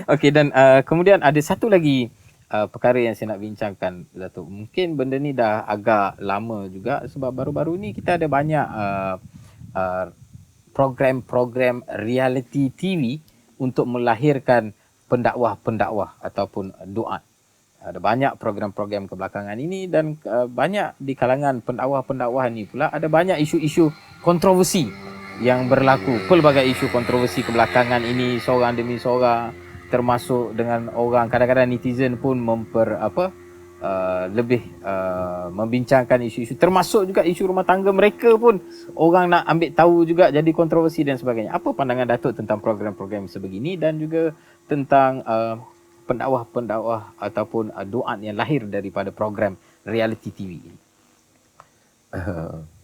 Okey, dan kemudian ada satu lagi perkara yang saya nak bincangkan, Datuk. Mungkin benda ni dah agak lama juga sebab baru-baru ni kita ada banyak uh, program-program reality TV untuk melahirkan pendakwah-pendakwah ataupun duat. Ada banyak program-program kebelakangan ini dan banyak di kalangan pendakwah-pendakwah ni pula ada banyak isu-isu kontroversi yang berlaku. Pelbagai isu kontroversi kebelakangan ini seorang demi seorang, termasuk dengan orang, kadang-kadang netizen pun lebih membincangkan isu-isu, termasuk juga isu rumah tangga mereka pun orang nak ambil tahu juga, jadi kontroversi dan sebagainya. Apa pandangan Datuk tentang program-program sebegini dan juga tentang pendakwah-pendakwah ataupun duat yang lahir daripada program reality TV ini?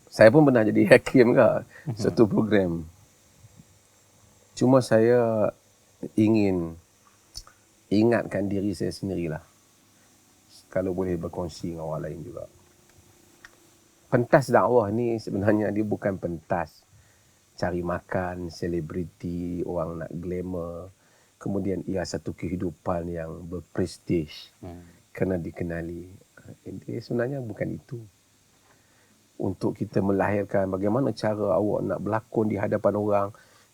Saya pun pernah jadi hakim ke satu program. Cuma saya ingin ingatkan diri saya sendirilah. Kalau boleh berkongsi dengan orang lain juga. Pentas dakwah ni sebenarnya dia bukan pentas cari makan, selebriti, orang nak glamour. Kemudian ia satu kehidupan yang berprestij kerana dikenali. Dia sebenarnya bukan itu. Untuk kita melahirkan bagaimana cara awak nak berlakon di hadapan orang,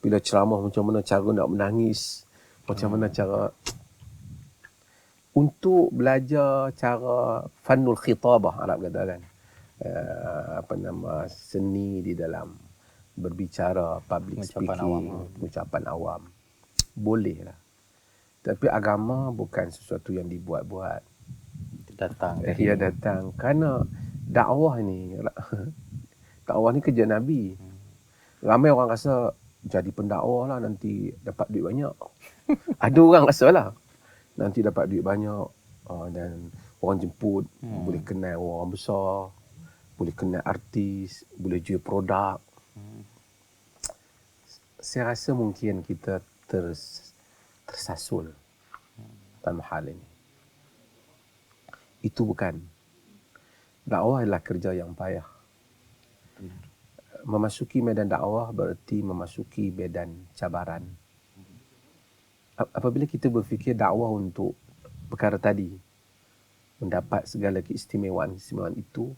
bila ceramah macam mana cara nak menangis, macam mana cara untuk belajar cara fannul khitabah, Arab kata kan, seni di dalam berbicara, public speaking, ucapan awam, boleh lah. Tapi agama bukan sesuatu yang dibuat-buat. Ia datang kerana dakwah ni kerja Nabi. Ramai orang rasa jadi pendakwah lah nanti dapat duit banyak. Ada orang rasa lah nanti dapat duit banyak dan orang jemput, boleh kenal orang besar, boleh kenal artis, boleh jual produk. Saya rasa mungkin kita tersasul dalam hal ini. Itu bukan. Dakwah adalah kerja yang payah. Memasuki medan dakwah berarti memasuki medan cabaran. Apabila kita berfikir dakwah untuk perkara tadi, mendapat segala keistimewaan itu,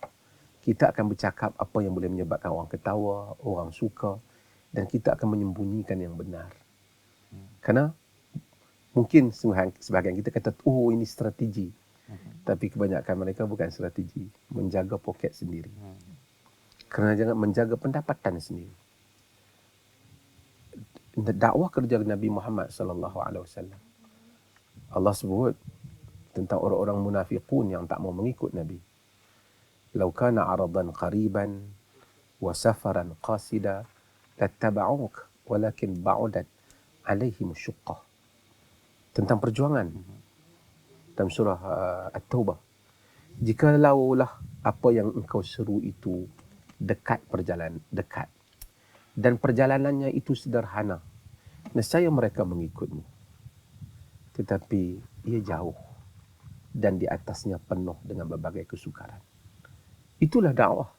kita akan bercakap apa yang boleh menyebabkan orang ketawa, orang suka, dan kita akan menyembunyikan yang benar. Kerana mungkin sebahagian kita kata, oh ini strategi. Tapi kebanyakan mereka bukan strategi. Menjaga poket sendiri. Kerana jangan menjaga pendapatan sendiri. Dakwah kerja Nabi Muhammad SAW. Allah sebut tentang orang-orang munafiqun yang tak mau mengikut Nabi. Lau kana aradan qariban wa safaran qasida lattaba'uk walakin ba'udat alaihim syuqqah. Tentang perjuangan dalam surah At-Taubah. Jikalaulah apa yang engkau seru itu dekat dan perjalanannya itu sederhana, nescaya mereka mengikutmu. Tetapi ia jauh dan di atasnya penuh dengan berbagai kesukaran. Itulah dakwah.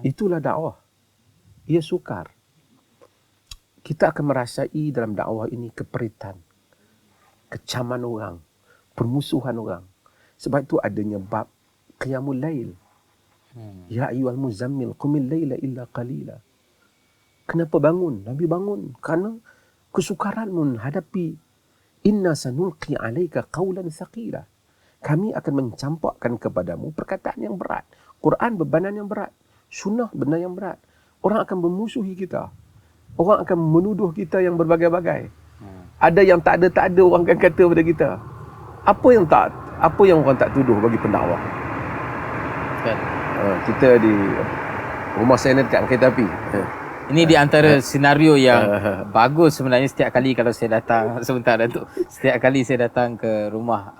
Itulah dakwah. Ia sukar. Kita akan merasai dalam dakwah ini keperitan, kecaman orang, permusuhan orang. Sebab itu adanya bab qiyamul lail. Ya ayyuhal muzammil qumil laila illa qalila. Kenapa bangun? Nabi bangun kerana kesukaran menghadapi inna sanulqi alayka qawlan thaqila. Kami akan mencampakkan kepadamu perkataan yang berat. Quran bebanan yang berat. Sunnah benar yang berat. Orang akan memusuhi kita. Orang akan menuduh kita yang berbagai-bagai. Ada yang tak ada orang akan kata pada kita. Apa yang orang tak tuduh bagi pendakwah? Kan? Kita di rumah saya ni dekat kereta api. Ini di antara senario yang bagus sebenarnya. Setiap kali kalau saya datang, sebentar Datuk, setiap kali saya datang ke rumah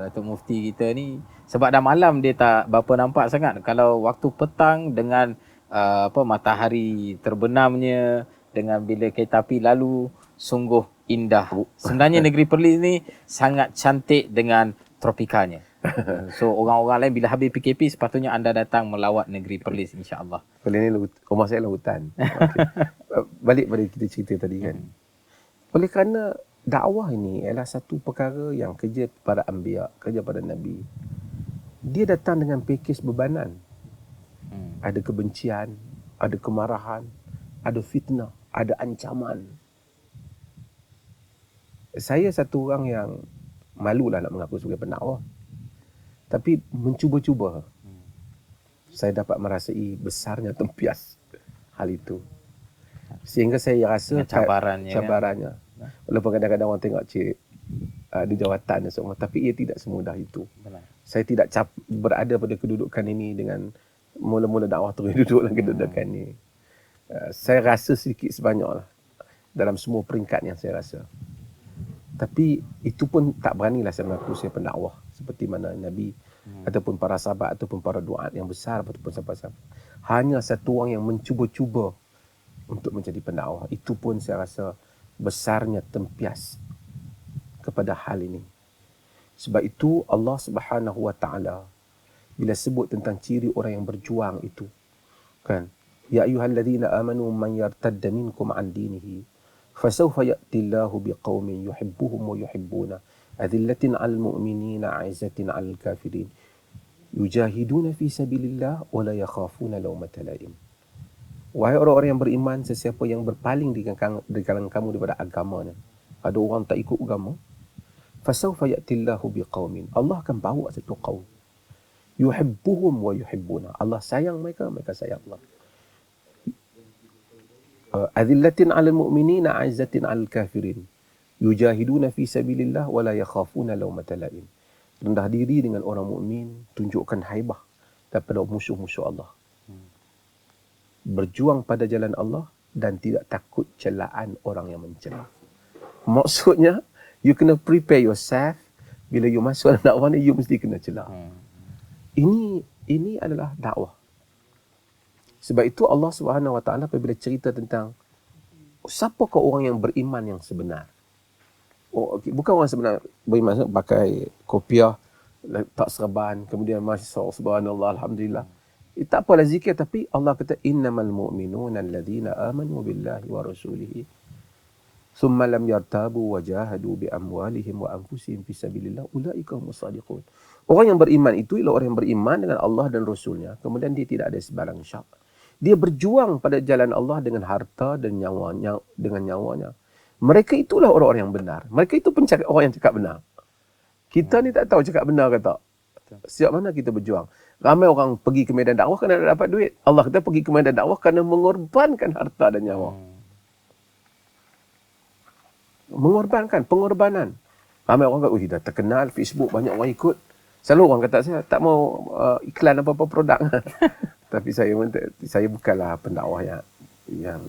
Datuk Mufti kita ni, sebab dah malam dia tak berapa nampak sangat. Kalau waktu petang dengan matahari terbenamnya, dengan bila kereta api lalu, sungguh indah. Sebenarnya negeri Perlis ni sangat cantik dengan tropikalnya. So orang-orang lain bila habis PKP sepatutnya anda datang melawat negeri Perlis, insya-Allah. Perlis ni rumah saya lah hutan. Okay. Balik pada kita cerita tadi kan. Oleh kerana dakwah ini adalah satu perkara yang kerja para anbiya, kerja para nabi. Dia datang dengan pakej bebanan. Ada kebencian, ada kemarahan, ada fitnah, ada ancaman. Saya satu orang yang malulah nak mengaku sebagai pendakwah. Tapi mencuba-cuba, saya dapat merasai besarnya tempias hal itu. Sehingga saya rasa Dengan cabarannya, cabarannya. Walaupun kadang-kadang orang tengok cik ada jawatan dan semua, tapi ia tidak semudah itu. Benar. Saya tidak berada pada kedudukan ini dengan mula-mula dakwah terus duduk dalam kedudukan ini. Saya rasa sedikit sebanyak lah dalam semua peringkat yang saya rasa. Tapi itu pun tak beranilah saya mengaku saya pendakwah seperti mana Nabi ataupun para sahabat ataupun para duat yang besar ataupun sahabat-sahabat. Hanya satu orang yang mencuba-cuba untuk menjadi pendakwah. Itu pun saya rasa besarnya tempias kepada hal ini. Sebab itu Allah Subhanahu Wa Taala bila sebut tentang ciri orang yang berjuang itu, kan, ya ayyuhalladzina amanu man yartadda minkum an dinihi fasawfa ya'ti Allahu biqaumin yuhibbuhum wa yuhibbuna adillatin 'alal mu'minina 'izzatin 'alal kafirin yujahiduna fi sabilillah wa la yakhafuna lawmata laim. Wahai orang-orang yang beriman, sesiapa yang berpaling di kalangan kamu daripada agamanya, ada orang tak ikut agama, fasawfa ya'tillahu biqaumin, Allah akan bawa satu kaum, yuhibbuhum wa yuhibbuna, Allah sayang mereka, mereka sayang Allah. Adillatin 'alal mu'minina 'izzatin 'alal kafirin yujahiduna fi sabilillah wa la yakhafuna lawmata laim. Rendah diri dengan orang mukmin, tunjukkan haibah daripada musuh-musuh Allah. Berjuang pada jalan Allah dan tidak takut celaan orang yang mencela. Maksudnya, you kena prepare yourself. Bila you masuk dalam dakwah ni, you mesti kena celah. Ini adalah dakwah. Sebab itu Allah Subhanahu Wa Taala apabila cerita tentang siapakah orang yang beriman yang sebenar. Oh, okay. Bukan orang sebenar beriman pakai kopiah, tak serban, kemudian masya-Allah subhanallah alhamdulillah. Tak apalah zikir, tapi Allah kata innamal mu'minuna alladhina amanu billahi wa rasulihi thumma lam yartabu wa jahadu bi amwalihim wa anfusihim fi sabilillah ulaika humus shadiqun. Orang yang beriman itu ialah orang yang beriman dengan Allah dan Rasulnya, kemudian dia tidak ada sebarang syak. Dia berjuang pada jalan Allah dengan harta dan nyawanya. Mereka itulah orang-orang yang benar. Mereka itu orang yang cakap benar. Kita ni tak tahu cakap benar ke tak. Sejak mana kita berjuang? Ramai orang pergi ke medan dakwah kerana nak dapat duit. Allah kata pergi ke medan dakwah kerana mengorbankan harta dan nyawa. Mengorbankan, pengorbanan. Ramai orang kata, dah terkenal, Facebook banyak orang ikut. Selalu orang kata saya tak mau iklan apa-apa produk. Tapi saya bukanlah pendakwah yang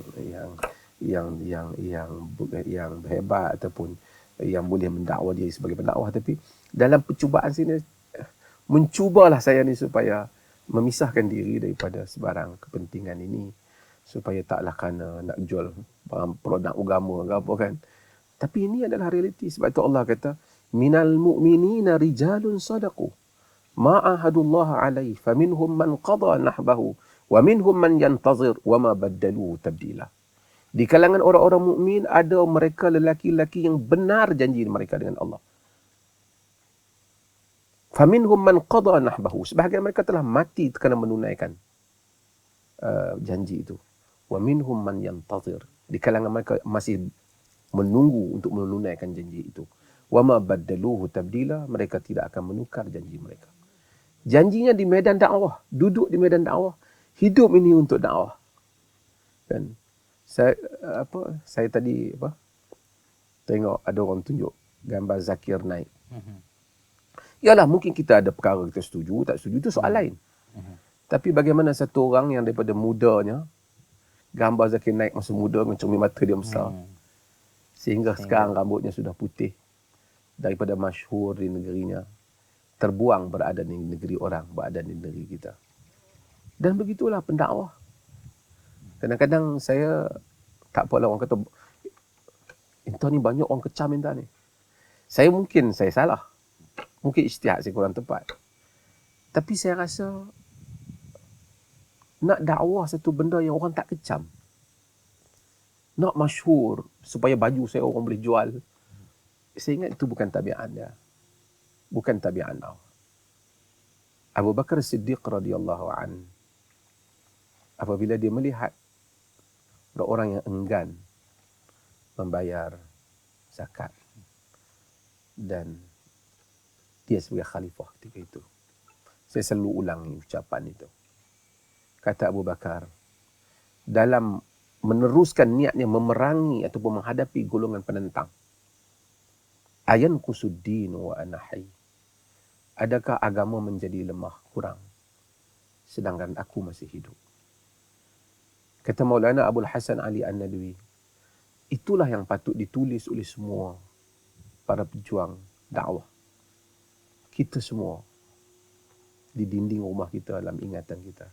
berhebat ataupun yang boleh mendakwa diri sebagai pendakwah. Tapi dalam percubaan sini, mencubalah saya ni supaya memisahkan diri daripada sebarang kepentingan ini, supaya taklah kerana nak jual barang produk agama ke apa kan. Tapi ini adalah realiti. Sebab itu Allah kata minal mu'minina rijalun sadaqu ma ahadullah alaihi faminhum man qada nahbahu wa minhum man yantazir wa ma baddalu tabdila. Di kalangan orang-orang mukmin ada mereka lelaki-lelaki yang benar janji mereka dengan Allah. Faminhum man qada nahbahu, sebahagian mereka telah mati kerana menunaikan janji itu. Wa minhum man yantazir, di kalangan mereka masih menunggu untuk menunaikan janji itu. Wa ma baddaluhu tabdila, mereka tidak akan menukar janji mereka. Janjinya di medan dakwah, duduk di medan dakwah, hidup ini untuk dakwah. Kan saya tadi tengok ada orang tunjuk gambar Zakir naik. Yalah, mungkin kita ada perkara kita setuju, tak setuju, itu soal lain. Tapi bagaimana satu orang yang daripada mudanya, gambar Zakir naik masa muda, dengan cermin mata dia besar. Sehingga sekarang rambutnya sudah putih. Daripada masyhur di negerinya, terbuang berada di negeri orang, berada di negeri kita. Dan begitulah pendakwah. Kadang-kadang saya, tak apalah orang kata, entah ni banyak orang kecam entah ni. Saya salah. Mungkin ijtihad saya kurang tepat. Tapi saya rasa nak dakwah satu benda yang orang tak kecam. Nak masyhur supaya baju saya orang boleh jual. Saya ingat itu bukan tabiat dia. Bukan tabiat Allah. Abu Bakar Siddiq radhiyallahu an, apabila dia melihat orang yang enggan membayar zakat dan dia sebagai khalifah ketika itu. Saya selalu ulangi ucapan itu. Kata Abu Bakar, dalam meneruskan niatnya memerangi ataupun menghadapi golongan penentang, ayan kusuddin wa ana hayy. Adakah agama menjadi lemah, kurang, sedangkan aku masih hidup? Kata Maulana Abul Hasan Ali An-Nadwi, itulah yang patut ditulis oleh semua para pejuang dakwah. Kita semua, di dinding rumah kita, dalam ingatan kita.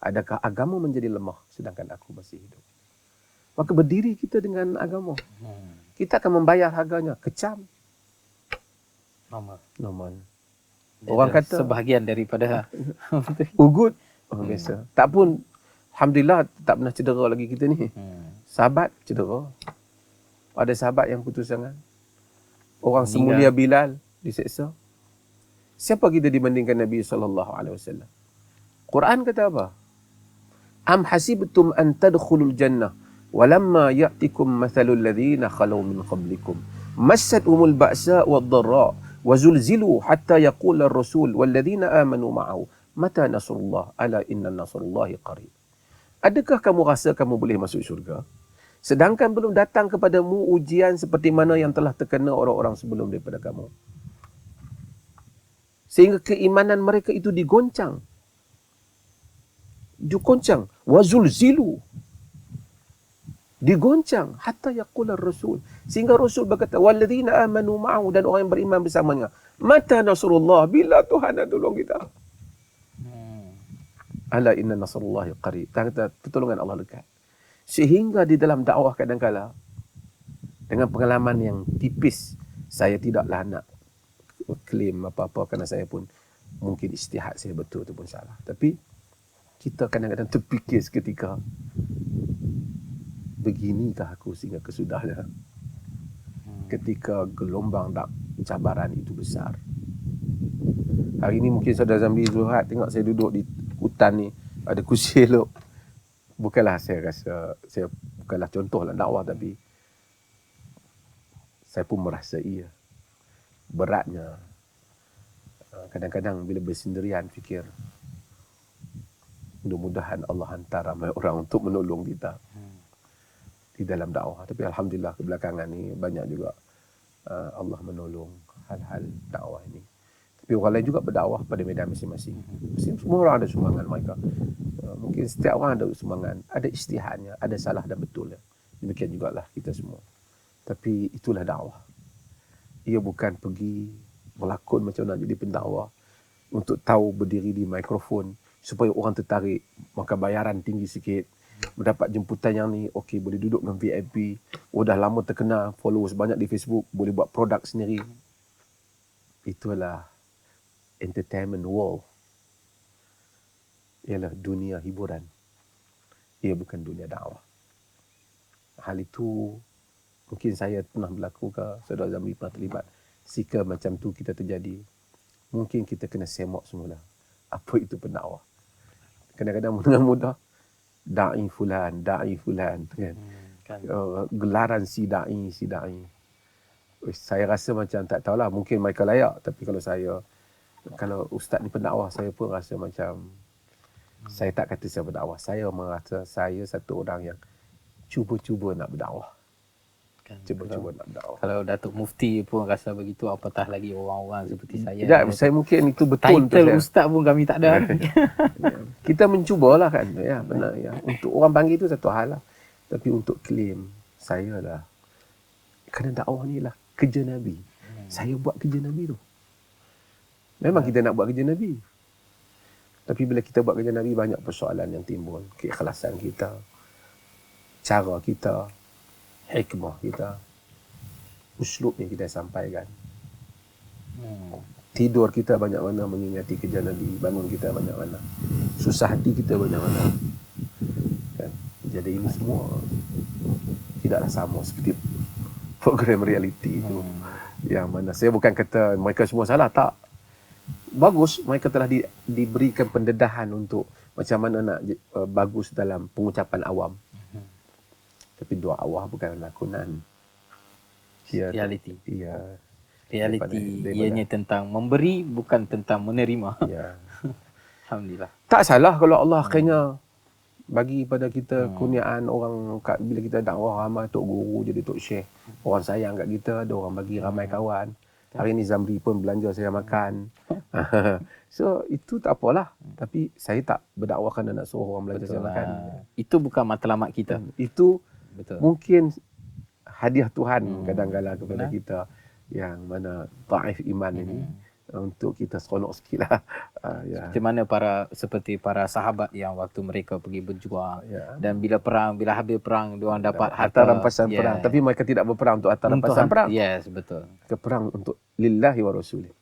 Adakah agama menjadi lemah, sedangkan aku masih hidup? Maka berdiri kita dengan agama. Kita akan membayar harganya. Kecam. Normal. Orang kata sebahagian daripada ugut. Biasa. Tak pun, alhamdulillah tak pernah cedera lagi kita ni. Sahabat cedera. Ada sahabat yang putus tangan. Orang semulia Bilal diseksa. Siapa kita dibandingkan Nabi SAW? Quran kata apa? Am hasibtum an tadkhulul jannah walamma ya'tikum mathalul ladzina khalu min qablikum massatuhumul ba'sa wad-dharra wa zulzilu hatta yaqula ar-rasul wal ladzina amanu ma'ahu mata nasrullah ala inna nasrullahi qarib. Adakah kamu rasa kamu boleh masuk syurga sedangkan belum datang kepadamu ujian seperti mana yang telah terkena orang-orang sebelum daripada kamu, sehingga keimanan mereka itu digoncang. Wazulzilu, digoncang hatta yaqula rasul, sehingga rasul berkata walladzina amanu ma'ahu, dan orang yang beriman bersamanya, mata nasrullah, bila Tuhan nak tolong kita. Ala inna nasrullahi qarib, kata pertolongan Allah dekat. Sehingga di dalam dakwah kadang-kala dengan pengalaman yang tipis, saya tidaklah nak klaim apa-apa kerana saya pun mungkin ijtihad saya betul ataupun salah, tapi kita kadang-kadang terfikir seketika, beginikah aku sehingga kesudahnya ketika gelombang cabaran itu besar. Hari ini mungkin saudara Zambi Zuhad tengok saya duduk di hutan ni, ada kursi elok. Bukanlah saya rasa, saya bukanlah contohlah dakwah, tapi saya pun merasa iya. Beratnya. Kadang-kadang bila bersendirian fikir, mudah-mudahan Allah hantar ramai orang untuk menolong kita di dalam dakwah. Tapi alhamdulillah kebelakangan ni banyak juga Allah menolong hal-hal dakwah ini. Tapi orang lain juga berdakwah pada medan masing-masing. Semua orang ada sumbangan mereka. Mungkin setiap orang ada sumbangan, ada ijtihadnya, ada salah dan betulnya. Demikian jugalah kita semua. Tapi itulah dakwah. Ia bukan pergi berlakon macam nak jadi pendakwah untuk tahu berdiri di mikrofon supaya orang tertarik, maka bayaran tinggi sikit, mendapat jemputan yang ni, okey boleh duduk dengan VIP, dah lama terkenal, followers banyak di Facebook, boleh buat produk sendiri. Itulah entertainment world. Ialah dunia hiburan. Ia bukan dunia dakwah. Hal itu mungkin saya pernah berlaku ke, saudara Zamri pernah terlibat. Jika macam tu kita terjadi, mungkin kita kena semak semula apa itu pendakwah. Kadang-kadang dengan mudah da'i fulan kan. Gelaran si da'i. Saya rasa macam tak tahulah, mungkin mereka layak, tapi kalau ustaz ni pendakwah, saya pun rasa macam saya tak kata saya berdakwah. Saya merasa saya satu orang yang cuba-cuba nak berdakwah. Cuba-cuba nak berdakwah. Kalau Datuk Mufti pun rasa begitu, apatah lagi orang-orang seperti saya. Tak, saya mungkin itu betul. Title ustaz pun kami tak ada. Kita mencubalah kan. Ya, benar ya. Untuk orang panggil itu satu hal lah. Tapi untuk claim saya lah, kerana dakwah ni lah kerja Nabi. Saya buat kerja Nabi tu. Memang kita nak buat kerja Nabi. Tapi bila kita buat kerja Nabi, banyak persoalan yang timbul. Keikhlasan kita, cara kita, hikmah kita, uslub yang kita sampaikan. Tidur kita banyak mana mengingati kerja Nabi, bangun kita banyak mana, susah hati kita banyak mana. Kan? Jadi ini semua tidaklah sama seperti program reality itu. Yang mana saya bukan kata mereka semua salah, tak. Bagus, mereka telah diberikan pendedahan untuk macam mana nak bagus dalam pengucapan awam. Tapi dua awam bukan lakonan. Ya, Reality. Ya. Reality Daripada- ianya tentang memberi, bukan tentang menerima. Ya. Alhamdulillah. Tak salah kalau Allah akhirnya bagi pada kita kurniaan orang bila kita dakwah ramai tok guru jadi tok syekh. Orang sayang kat kita, ada orang bagi ramai kawan. Hari ni Zamri pun belanja saya makan. So itu tak apalah. Tapi saya tak berdakwah kerana nak suruh orang belanja saya makan. Itu bukan matlamat kita. Itu Betul. mungkin hadiah Tuhan kadang-kadang kepada kita yang mana dhaif iman ini untuk kita seronok sikitlah. Ya. Seperti para sahabat yang waktu mereka pergi berjuang Ya. dan bila habis perang diorang dapat Harta rampasan perang. Tapi mereka tidak berperang untuk harta rampasan perang. Yes, betul. Ke perang untuk lillahi wa rasulih.